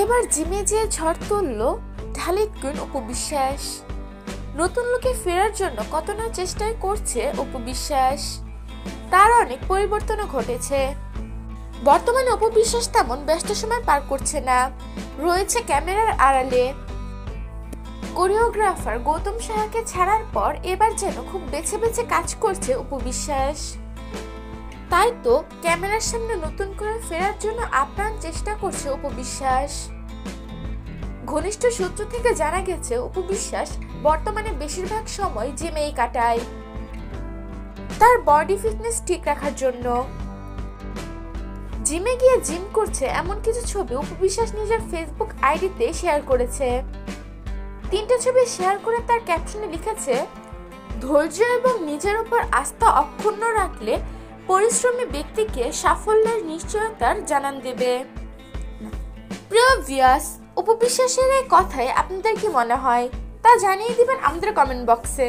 এবার জিমে যেয়ে ঝড় তুলল ঢালিক কুইন অপু বিশ্বাস। নতুন লুকে ফেরার জন্য কত না চেষ্টাই করছে অপু বিশ্বাস। তার অনেক পরিবর্তনও ঘটেছে। বর্তমানে অপু বিশ্বাস তেমন ব্যস্ত সময় পার করছে না, রয়েছে ক্যামেরার আড়ালে। কোরিওগ্রাফার গৌতম সাহাকে ছাড়ার পর এবার যেন খুব বেছে বেছে কাজ করছে অপু বিশ্বাস। তাই তো ক্যামেরার সামনে নতুন করে ফেরার জন্য আপ্রাণ চেষ্টা করছে অপু বিশ্বাস। ঘনিষ্ঠ সূত্র থেকে জানা গেছে অপু বিশ্বাস বর্তমানে বেশিরভাগ সময় জিমেই কাটায়, তার বডি ফিটনেস ঠিক রাখার জন্য। জিমে গিয়ে জিম করছে এমন কিছু ছবি অপু বিশ্বাস নিজের ফেসবুক আইডিতে শেয়ার করেছে। 3টে ছবি শেয়ার করে তার ক্যাপশনে লিখেছে, ধৈর্য এবং নিজের উপর আস্থা অক্ষুণ্ণ রাখলে পরিশ্রমী ব্যক্তিকে সাফল্যের নিশ্চয়তার জানান দেবে। প্রিয় ভিউয়ার্স, অপু বিশ্বাসের এই কথায় আপনাদের কি মনে হয় তা জানিয়ে দিবেন আমাদের কমেন্ট বক্সে।